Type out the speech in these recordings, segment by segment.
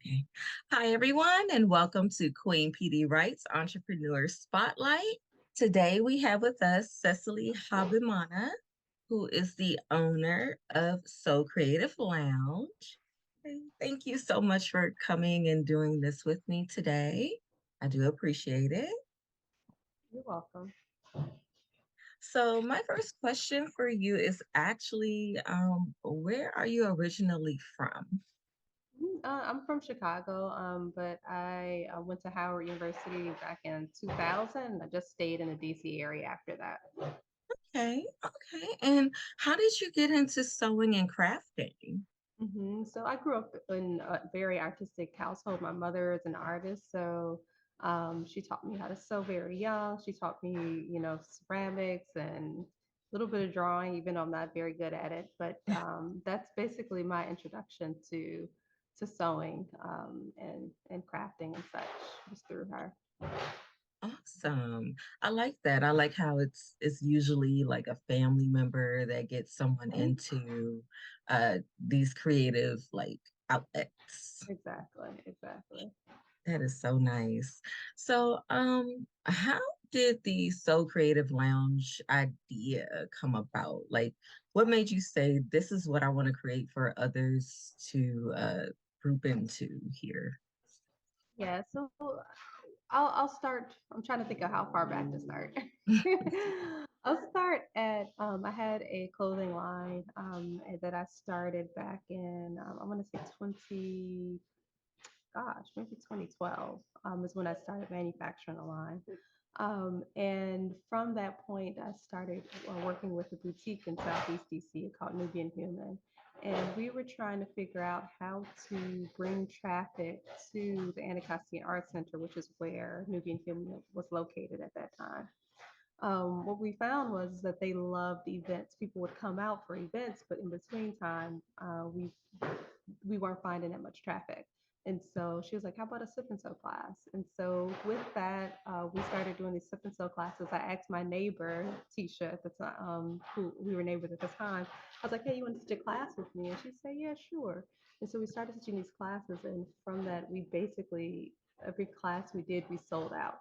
Okay. Hi, everyone, and welcome to Queen PD Writes Entrepreneur Spotlight. Today we have with us Cecily Habimana, who is the owner of So Creative Lounge. Thank you so much for coming and doing this with me today. I do appreciate it. You're welcome. So, my first question for you is actually, where are you originally from? I'm from Chicago, but I went to Howard University back in 2000. I just stayed in the DC area after that. Okay, okay. And how did you get into sewing and crafting? So I grew up in a very artistic household. My mother is an artist, so she taught me how to sew very young. She taught me, ceramics and a little bit of drawing, even though I'm not very good at it. But that's basically my introduction to sewing and crafting and such was through her. Awesome. I like that. I like how it's usually like a family member that gets someone Mhm. into these creative like outlets. Exactly, exactly. That is so nice. So, how did the So Creative Lounge idea come about? Like, what made you say this is what I want to create for others to group into here? Yeah, so I'll start. I'm trying to think of how far back to start. I'll start at I had a clothing line that I started back in I want to say maybe 2012 is when I started manufacturing a line. And from that point, I started working with a boutique in Southeast DC called Nubian Human. And we were trying to figure out how to bring traffic to the Anacostia Art Center, which is where Nubian Human was located at that time. What we found was that they loved events. People would come out for events, but in between time, we weren't finding that much traffic. And so she was like, "How about a sip and sew class?" And so with that, we started doing these sip and sew classes. I asked my neighbor Tisha at the time, who we were neighbors at the time. I was like, "Hey, you want to teach a class with me?" And she said, "Yeah, sure." And so we started teaching these classes, and from that, we basically every class we did, we sold out.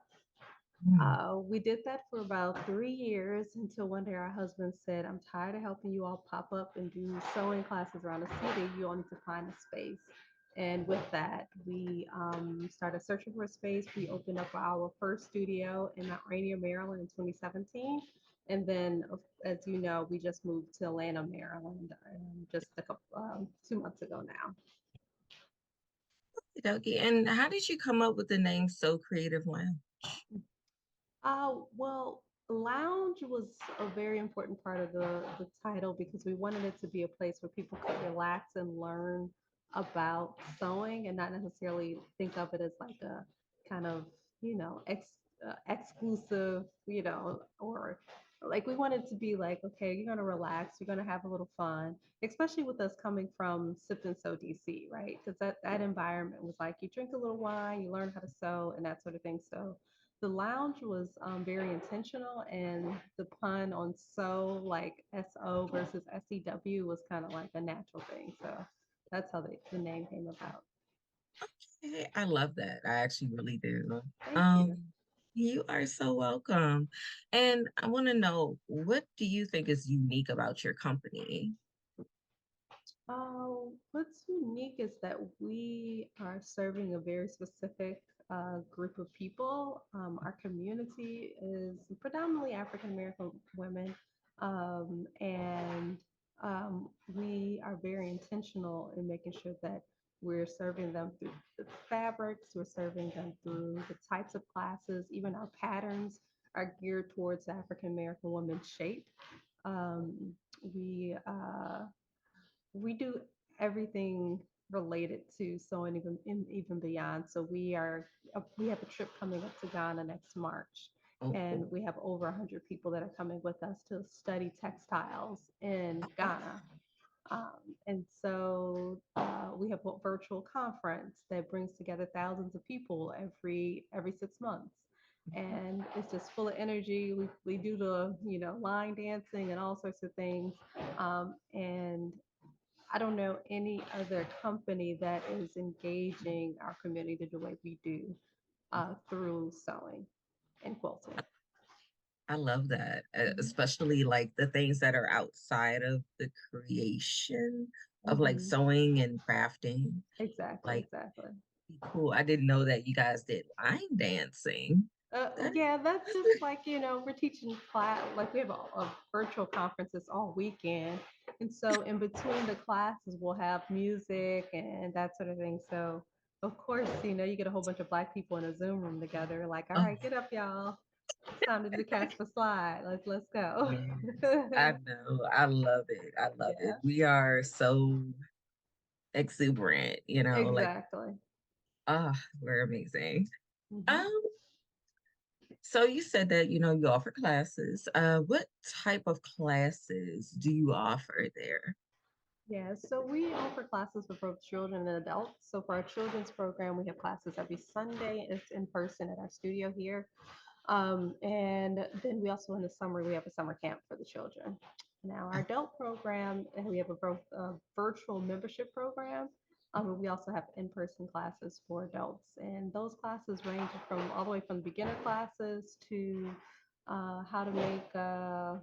Hmm. We did that for about 3 years until one day our husband said, "I'm tired of helping you all pop up and do sewing classes around the city. You all need to find a space." And with that, we started searching for a space. We opened up our first studio in Mount Rainier, Maryland in 2017. And then, as you know, we just moved to Atlanta, Maryland, just a couple 2 months ago now. Okay. And how did you come up with the name So Creative Lounge? Well, lounge was a very important part of the title because we wanted it to be a place where people could relax and learn about sewing and not necessarily think of it as like a kind of, exclusive, or like we wanted to be like, okay, you're going to relax, you're going to have a little fun, especially with us coming from Sip and Sew DC, right? Because that environment was like you drink a little wine, you learn how to sew and that sort of thing. So the lounge was very intentional, and the pun on so like SO versus SEW was kind of like a natural thing. So that's how the name came about. I love that. I actually really do. Thank you. Um, you are so welcome. And I want to know, what do you think is unique about your company? What's unique is that we are serving a very specific group of people. Our community is predominantly African American women, and we are very intentional in making sure that we're serving them through the fabrics, we're serving them through the types of classes, even our patterns are geared towards African American women's shape. Um, we do everything related to sewing even beyond. So we have a trip coming up to Ghana next March, Oh, and oh, we have over 100 people that are coming with us to study textiles in Ghana. And so we have a virtual conference that brings together thousands of people every 6 months. And it's just full of energy. We do the line dancing and all sorts of things. And I don't know any other company that is engaging our community the way we do through sewing and quilting. I love that, Hmm. especially like the things that are outside of the creation of like Hmm. sewing and crafting. Exactly, Like, exactly. cool. I didn't know that you guys did line dancing. That Yeah, that's just like, we're teaching class, like we have a virtual conferences all weekend. And so in between the classes, we'll have music and that sort of thing. So, of course, you get a whole bunch of Black people in a Zoom room together, like, all oh right, get up, y'all. It's time to do the Casper slide. Let's go. yes, I know. I love it. I love it. Yeah, We are so exuberant, like exactly. we're amazing. Hmm. Um, so you said that you offer classes. What type of classes do you offer there? Yeah, so we offer classes for both children and adults. So for our children's program, we have classes every Sunday. It's in person at our studio here. And then we also in the summer we have a summer camp for the children. Now our Oh, adult program, and we have a virtual membership program. And we also have in-person classes for adults, and those classes range from all the way from beginner classes to how to make a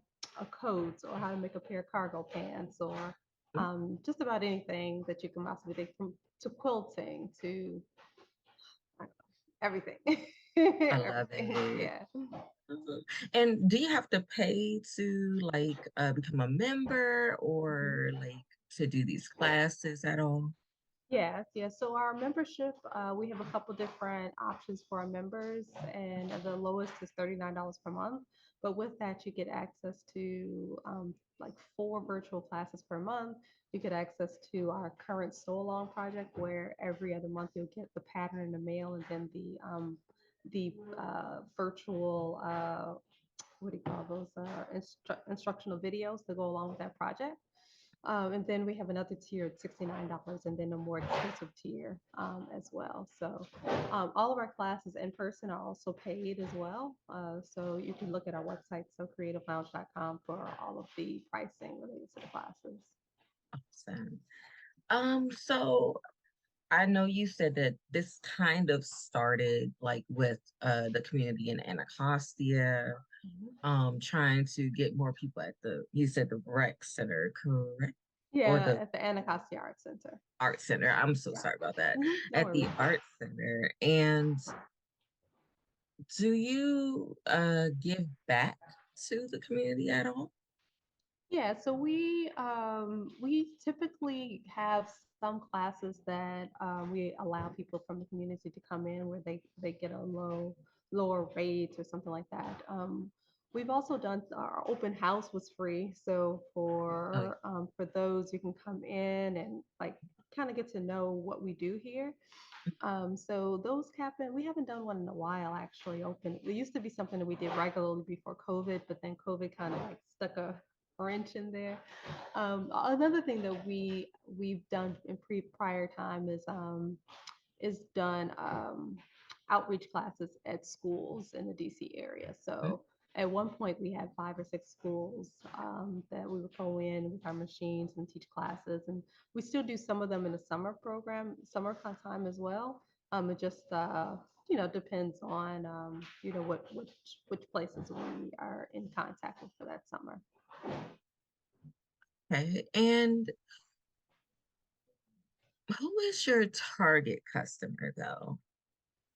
coat or how to make a pair of cargo pants or mm, just about anything that you can possibly think from to quilting to everything. I love Everything. it. Yeah. Mhm. And do you have to pay to like become a member or Mhm. like to do these classes at all? Yes, yes. So our membership, we have a couple different options for our members, and the lowest is $39 per month. But with that, you get access to like 4 virtual classes per month. You get access to our current sew along project, where every other month you'll get the pattern in the mail, and then the virtual what do you call those instructional videos to go along with that project. And then we have another tier at $69 and then a more expensive tier as well. So all of our classes in person are also paid as well. So you can look at our website, socreativelounge.com, for all of the pricing related to the classes. Awesome. So I know you said that this kind of started like with the community in Anacostia, Mhm. trying to get more people at you said the rec center, correct? Or Yeah, the at the Anacostia Art Center. art center. I'm so Yeah. sorry about that. No At worries. the art center. And do you give back to the community at all? Yeah, so we typically have some classes that we allow people from the community to come in where they get a lower rate or something like that. We've also done our open house was free, so Oh, for those you can come in and like kind of get to know what we do here. So those happen. We haven't done one in a while, actually. Open. It used to be something that we did regularly before COVID, but then COVID kind of like stuck a wrench in there. Another thing that we've done in prior time is done outreach classes at schools in the DC area. mm, So at one point we had 5 or 6 schools that we would go in with our machines and teach classes, and we still do some of them in the summer program, time as well. It just depends on which places we are in contact with for that summer. okay. And who is your target customer though?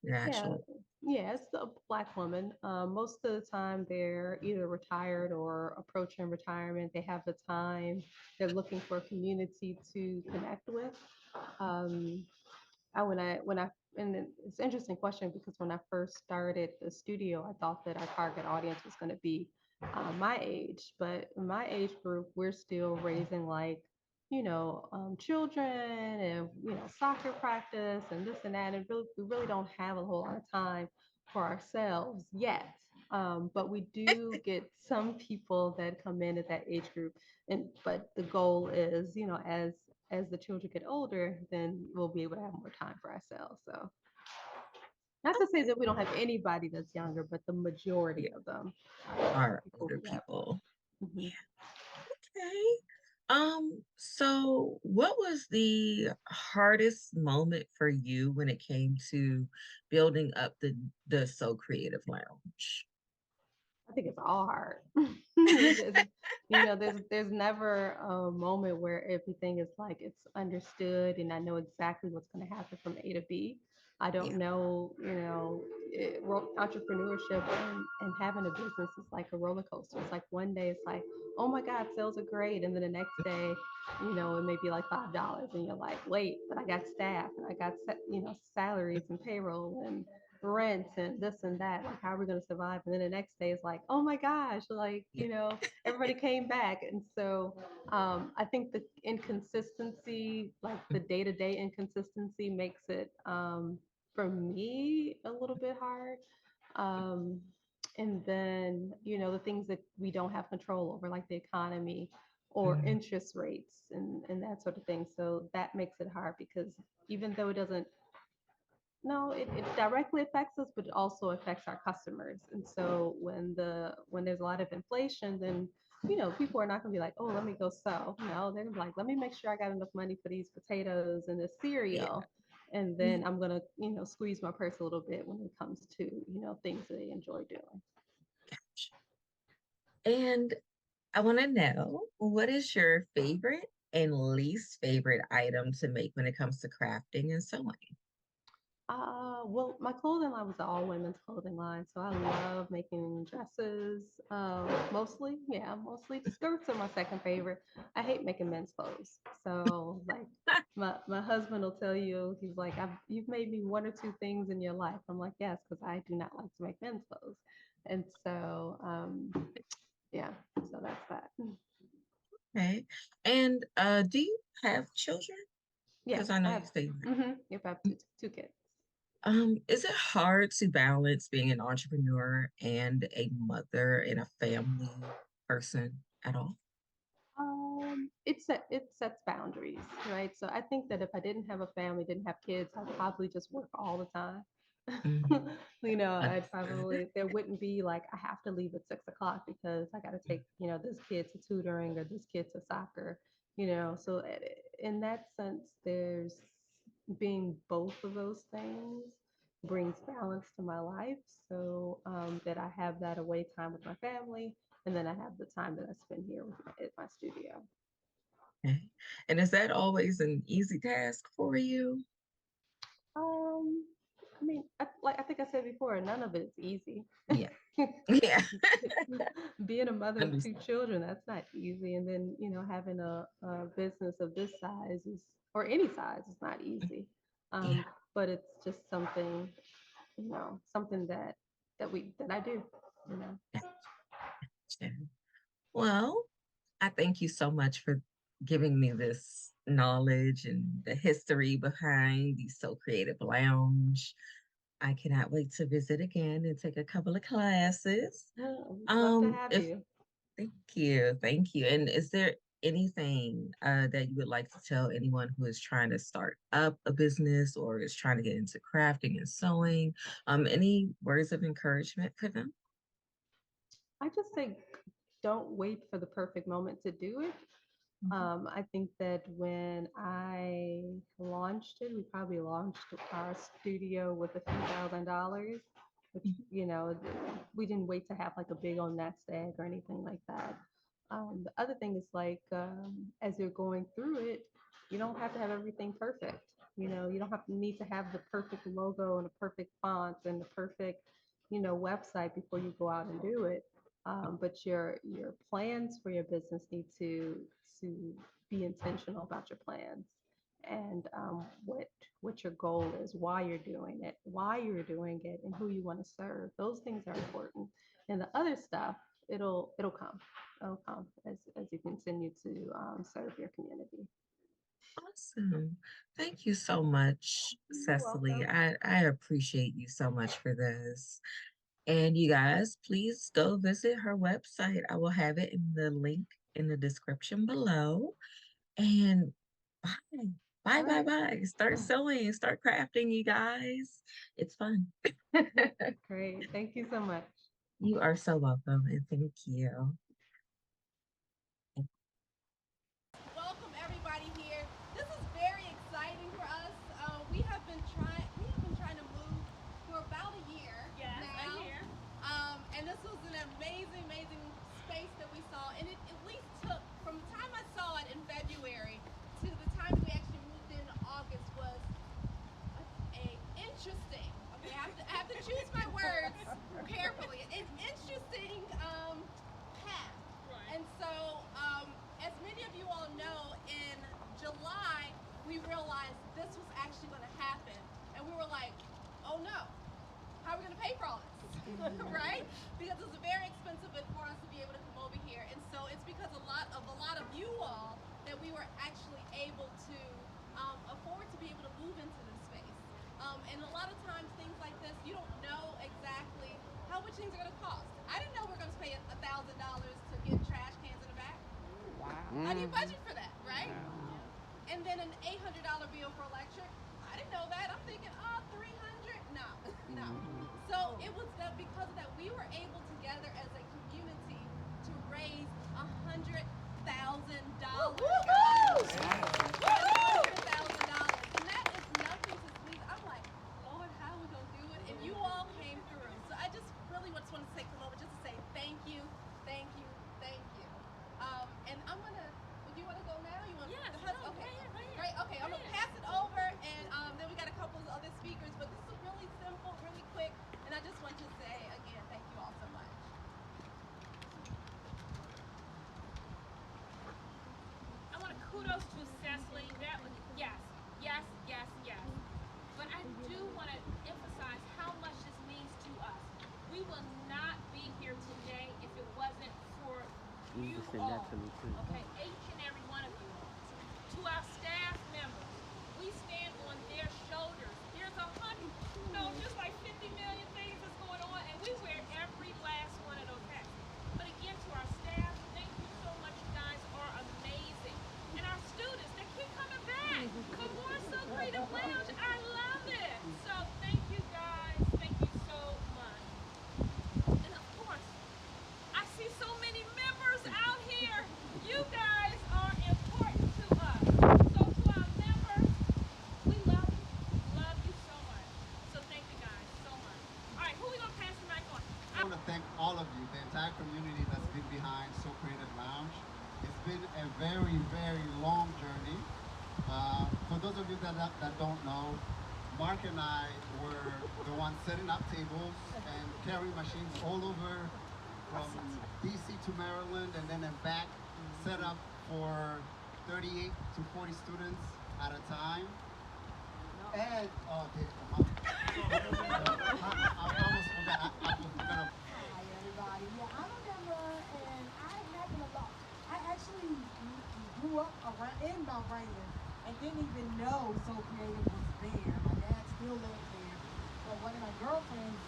Your Yeah, actual, yeah, it's a Black woman. Most of the time, they're either retired or approaching retirement. They have the time. They're looking for a community to connect with. Um, it's an interesting question because when I first started the studio, I thought that our target audience was going to be my age, but in my age group, we're still raising like, children and, soccer practice and this and that. And really, we really don't have a whole lot of time for ourselves yet. But we do get some people that come in at that age group. But the goal is, as the children get older, then we'll be able to have more time for ourselves. So not to say that we don't have anybody that's younger, but the majority yeah, of them are people older we have. people. Mhm. Okay. So what was the hardest moment for you when it came to building up the So Creative Lounge? I think it's all hard. There's never a moment where everything is like it's understood and I know exactly what's going to happen from A to B. I don't Yeah. know, entrepreneurship and having a business is like a roller coaster. It's like one day it's like, oh my God, sales are great. And then the next day, it may be like $5. And you're like, wait, but I got staff and I got, salaries and payroll and rent and this and that. Like, how are we going to survive? And then the next day is like, oh my gosh, like, Yeah. everybody came back. And so I think the inconsistency, like the day to day inconsistency, makes it for me a little bit hard. Um, and then, the things that we don't have control over, like the economy or Mm, interest rates and that sort of thing. So that makes it hard because even though it doesn't no, it directly affects us, but it also affects our customers. And so when there's a lot of inflation, then people are not gonna be like, oh, let me go sell. No, they're gonna be like, let me make sure I got enough money for these potatoes and this yeah. cereal. And Yeah. then I'm gonna, squeeze my purse a little bit when it comes to, things that they enjoy doing. And I want to know, what is your favorite and least favorite item to make when it comes to crafting and sewing? Well, my clothing line was an all women's clothing line, so I love making dresses. Mostly skirts are my second favorite. I hate making men's clothes. So, like, my husband will tell you, he's like, you've made me one or two things in your life. I'm like, yes, because I do not like to make men's clothes. And so, yeah, so that's that. Okay. And do you have children? Yes, Because I know I you have. say you If I have have. two kids. Is it hard to balance being an entrepreneur and a mother and a family person at all? It sets boundaries, right? So I think that if I didn't have a family, didn't have kids, I'd probably just work all the time. Mm, I'd understood. probably there wouldn't be like I have to leave at 6 o'clock because I got to take this kid to tutoring or this kid to soccer. So in that sense, there's being both of those things brings balance to my life, so that I have that away time with my family, and then I have the time that I spend here at my studio. Okay. And is that always an easy task for you? Um, I mean, I think I said before, none of it's easy. Yeah. Yeah. Being a mother of two Understood. children, that's not easy. And then, having a business of this size or any size, is not easy. Yeah. But it's just something, something that I do, you know. Gotcha. Well, I thank you so much for giving me this knowledge and the history behind the So Creative Lounge. I cannot wait to visit again and take a couple of classes. We'd love to have If you. Thank you, thank you. And is there anything that you would like to tell anyone who is trying to start up a business or is trying to get into crafting and sewing? Any words of encouragement for them? I just think don't wait for the perfect moment to do it. Mhm. I think that when I launched it, we probably launched our studio with a few $1,000, which, we didn't wait to have like a big old nest egg or anything like that. The other thing is like, as you're going through it, you don't have to have everything perfect. You don't have to need to have the perfect logo and the perfect font and the perfect, website before you go out and do it. But your plans for your business need to be intentional about your plans and what your goal is, why you're doing it, and who you want to serve. Those things are important, and the other stuff it'll come as you continue to serve your community. Awesome. Thank you so much, You're Cecily. welcome. I appreciate you so much for this. And you guys, please go visit her website. I will have it in the link in the description below. And bye, bye, All bye, right. bye. Start sewing, start crafting, you guys. It's fun. Great. Thank you so much. You are so welcome, and thank you. we realized this was actually going to happen. And we were like, oh no, how are we going to pay for all this? Right? Because it's very expensive for us to be able to come over here. And so it's because a lot of you all that we were actually able to afford to be able to move into this space. And a lot of times things like this, you don't know exactly how much things are going to cost. I didn't know we were going to pay $1,000 to get trash cans in the back. Wow. How do you budget for that, right? Wow. And then an $800 bill for electric. I didn't know that. I'm thinking, oh, 300. No, no. So it was that because of that we were able together as a community to raise $100,000. $100,000, and that is nothing to sneeze. I'm like, Lord, how are we gonna do it? And you all came through. So I just really just want to take a moment just to say thank you, thank you, thank you. And I'm gonna. Would you want to go now? You want? Yes. Okay. Right. Great. Okay. I'm gonna pass it over, and then we got a couple of other speakers, but this is really simple, really quick, and I just want to say again, thank you all so much. I want to kudos to Cecily. That was yes, yes, yes, yes. But I do want to emphasize how much this means to us. We will not be here today if it wasn't for you all. Okay, each and every one of you. To our staff members, we stand on their shoulders. There's just like 50 million things that's going on, and we wear every last one of those hats. But again, to our staff, thank you so much. You guys are amazing. And our students, they keep coming back for more So Creative Lounge. I love it. So thank you guys. Thank you so much. And of course, I see so many members out here. You guys are important to us. So to our members, we love you so much. So thank you guys so much. All right, who we gonna pass the mic on? I want to thank all of you, the entire community that's been behind So Creative Lounge. It's been a very, very long journey. For those of you that don't know, Mark and I were the ones setting up tables and carrying machines all over from DC to Maryland and then back, set up for 38 to 40 students at a time. And, oh, I almost forgot. I was gonna. Hi, everybody. Yeah, I'm a member, and I happen a lot. I actually grew up in Mount Raymond and didn't even know So Creative was there. My dad still lived there. But one of my girlfriends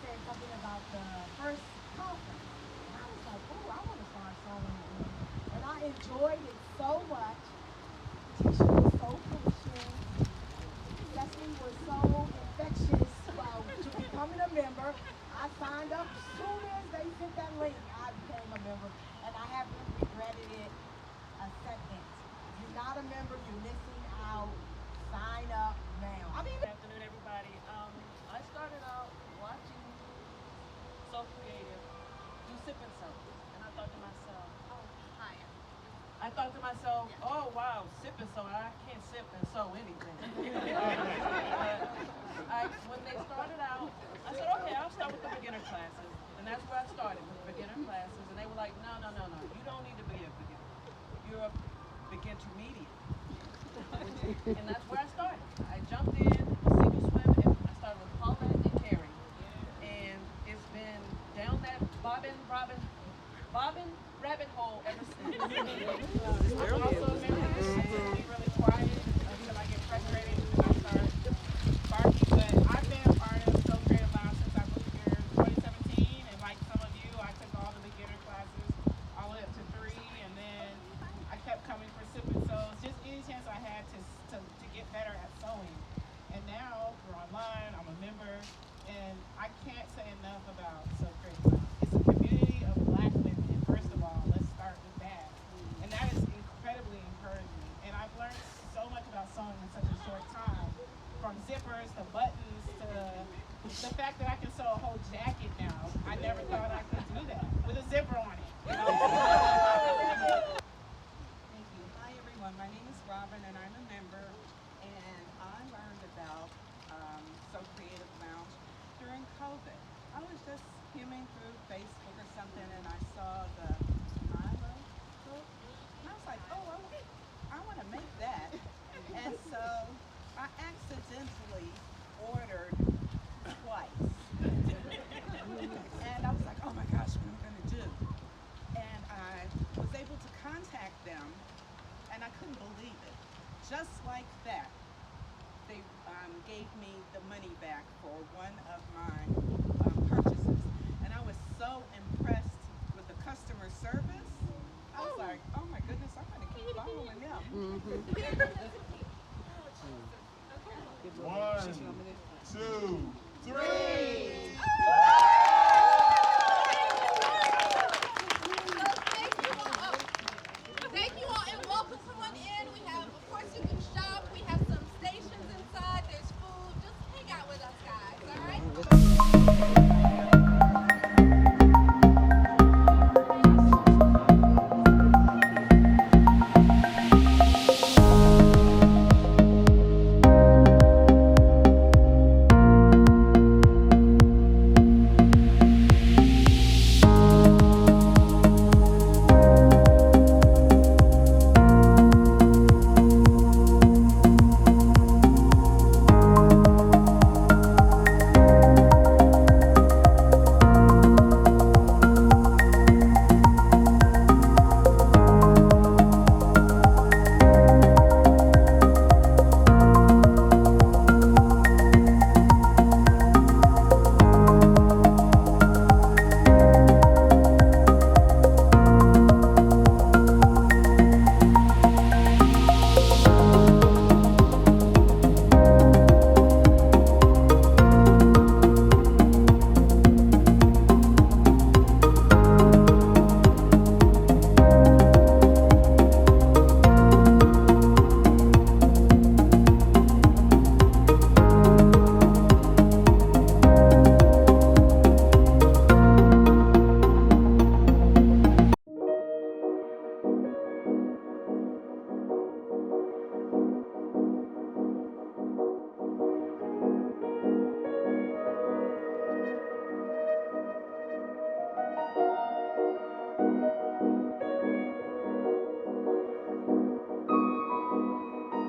said something about the first conference. And I was like, oh, I want to start sewing. And I enjoyed it so much. Tisha was so patient. Cecily was so infectious to becoming a member. I signed up as soon as they sent that link. I became a member, and I haven't regretted it a second. If you're not a member, you're missing out. Sign up now. Good afternoon, everybody. I started out watching So Creative do Sip and Sew, and I thought to myself, oh, hi. I thought to myself, oh wow, sip and sew. I can't sip and sew anything. When they started out, I said, okay, I'll start with the beginner classes. And that's where I started, with beginner classes. And they were like, no. You don't need to be a beginner. You're a intermediate. And that's where I started. I jumped in, single swim, and I started with Paulette and Carrie. And it's been down that bobbin rabbit hole ever since. I'm also a member and be really quiet until I get frustrated and I start barking. But I've been a part of So Creative Lounge since I moved here in 2017. And like some of you, I took all the beginner classes all the way up to 3. And then I kept coming for Sip and Sews, just any chance I had to get better at sewing. And now we're online, I'm a member, and I can't say enough about So Creative Lounge. It's a community of Black women, first of all, let's start with that. And that is incredibly encouraging. And I've learned so much about sewing in such a short time, from zippers to buttons to the fact that I can sew a whole jacket now. I never thought I could do that with a zipper on it. You know? Thank you. Hi everyone, my name is Robin and I'm a member, and I learned about So Creative Lounge during COVID. I was just skimming through Facebook or something and I saw the Milo book and I was like, oh, I want to make that. I accidentally ordered twice. And I was like, oh my gosh, what am I going to do? And I was able to contact them, and I couldn't believe it. Just like that, they gave me the money back for one of my purchases. And I was so impressed with the customer service. I was like, oh my goodness, I'm going to keep following them. One, two, three.